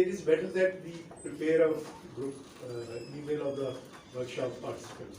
it is better that we prepare a group email of the workshop participants.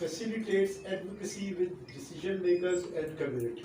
facilitates advocacy with decision makers and community.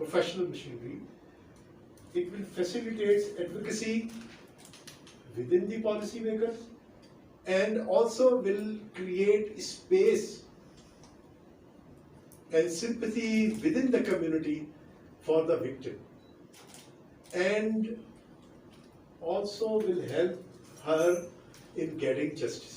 professional machinery, it will facilitate advocacy within the policy makers and also will create space and sympathy within the community for the victim, and also will help her in getting justice.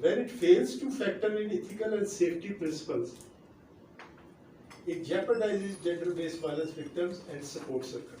when it fails to factor in ethical and safety principles, it jeopardizes gender-based violence victims and support circle.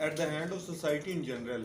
At the hand of society in general.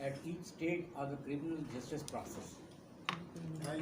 At each stage of the criminal justice process.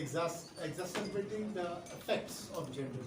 exacerbating the effects of gender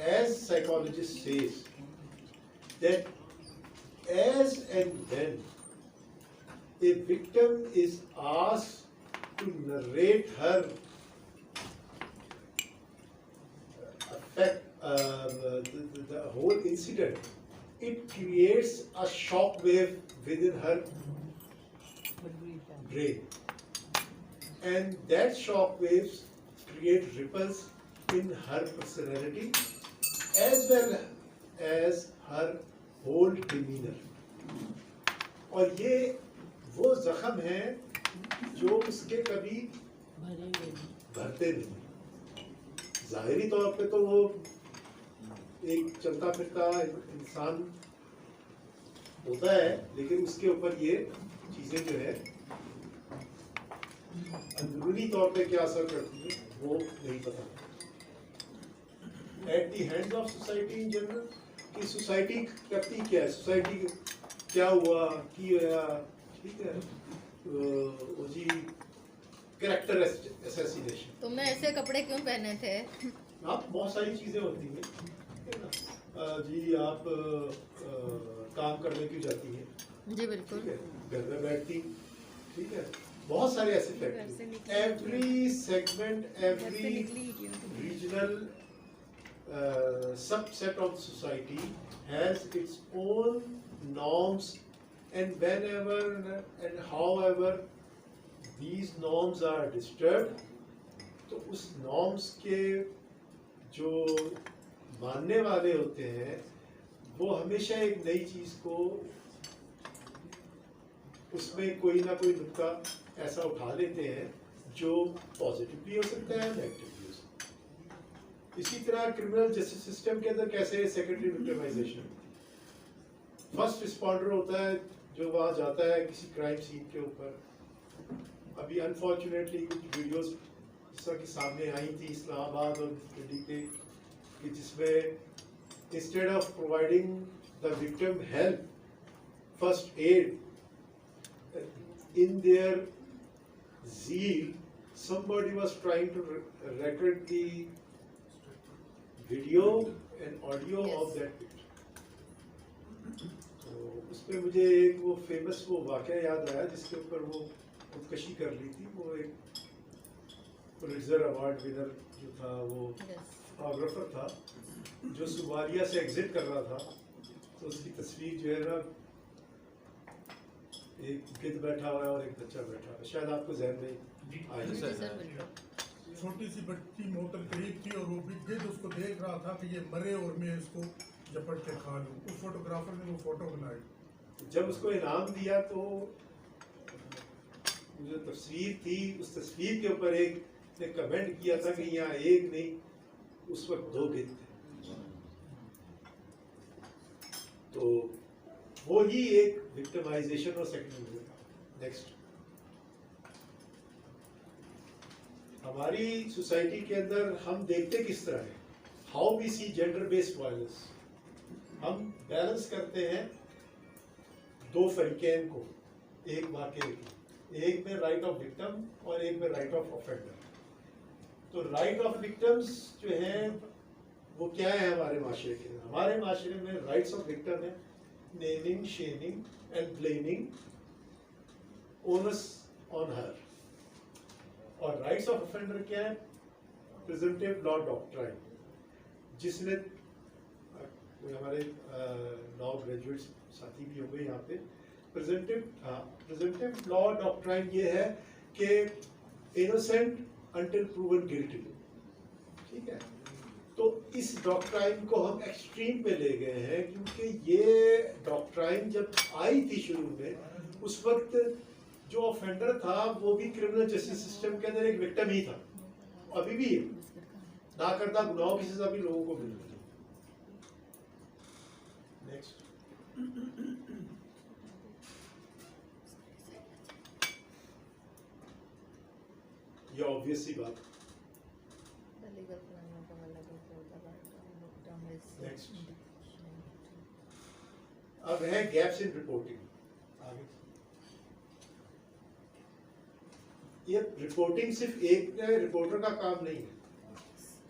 as psychologist says that as and when a victim is asked to narrate her the whole incident, it creates a shock wave within her brain, and that shock waves create ripples in her personality as well as her whole demeanor. और ये वो जख्म है जो उसके कभी भरते नहीं. ज़ाहिरी तौर पे तो वो एक चलता फिरता इंसान होता है, लेकिन उसके ऊपर ये चीजें जो है अंदरूनी तौर पे क्या असर करती है वो नहीं पता. At the hands of society in general, कि सोसाइटी करती क्या है, सोसाइटी क्या हुआ कि ठीक है वो जी कैरेक्टर असैसिनेशन. तुमने ऐसे कपड़े क्यों पहने थे? आप बहुत सारी चीजें होती हैं, ठीक है ना जी. आप काम करने क्यों जाती हैं? जी बिल्कुल. ठीक है, घर में बैठती, ठीक है. बहुत सारे ऐसे factor. Every segment, every regional subset of society has its own norms, and whenever and however these norms are disturbed, तो उस norms के जो मानने वाले होते हैं वो हमेशा एक नई चीज को उसमें कोई ना कोई नुक्ता ऐसा उठा लेते हैं जो पॉजिटिव भी हो सकता है, नेगेटिव भी हो सकता है. इसी तरह क्रिमिनल जस्टिस सिस्टम के अंदर कैसे सेकेंडरी विक्टिमाइजेशन, फर्स्ट रिस्पॉन्डर होता है जो वहां जाता है किसी क्राइम सीन के ऊपर. अभी अनफॉर्चुनेटली कुछ वीडियोस जैसा कि सामने आई थी इस्लामाबाद और दिल्ली के, कि जिसमें instead of providing the victim help, first aid, in their zeal somebody was trying to record the video and audio Yes. of that picture. तो उसमें मुझे एक वो फेमस वो वाक़या याद आया जिसके ऊपर वो खुदकशी कर ली थी. वो एक पुलित्ज़र अवार्ड विनर जो था वो फोटोग्राफर था जो सुमालिया से एग्जिट कर रहा था. तो उसकी तस्वीर जो है ना, एक गिद्ध बैठा हुआ है और एक बच्चा बैठा हुआ है, शायद आपको ज़हन में आया. छोटी सी बच्ची मोटर करीब थी और वो गिद्ध उसको देख रहा था कि ये मरे और मैं इसको झपट के खा लूं. उस फोटोग्राफर ने वो फोटो बनाई. जब उसको इनाम दिया तो जो तस्वीर थी उस तस्वीर के ऊपर एक ने कमेंट किया था कि यहाँ एक नहीं उस वक्त 2 गिद्ध थे. तो वो ही एक विक्टिमाइजेशन और सेकेंडरी. नेक्स्ट, हमारी सोसाइटी के अंदर हम देखते किस तरह है, how we see gender based violence. हम बैलेंस करते हैं 2 फरीकैन को एक वाक़े की, एक में राइट ऑफ विक्टिम और एक में राइट ऑफ ऑफेंडर. तो राइट ऑफ विक्टिम्स जो हैं वो क्या है हमारे माशरे के? हमारे माशरे में राइट्स ऑफ विक्टिम है naming, shaming and blaming onus on her. और rights of offender क्या है? Presumptive law doctrine, जिसने हमारे लॉ ग्रेजुएट्स साथी भी होंगे यहाँ पे. presumptive law doctrine ये है कि innocent until proven guilty. ठीक है. तो इस डॉक्ट्राइन को हम एक्सट्रीम पे ले गए हैं, क्योंकि ये डॉक्ट्राइन जब आई थी शुरू में उस वक्त जो ऑफेंडर था वो भी क्रिमिनल जस्टिस सिस्टम के अंदर एक विक्टिम ही था, अभी भी है. ना करता गुनाहों की सजा भी लोगों को मिल रही है. नेक्स्ट, ये ऑब्वियस सी बात. नेक्स्ट, अब है गैप्स इन रिपोर्टिंग. आगे ये रिपोर्टिंग सिर्फ एक रिपोर्टर का काम नहीं है.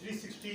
360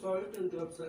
sorry to interrupt sir,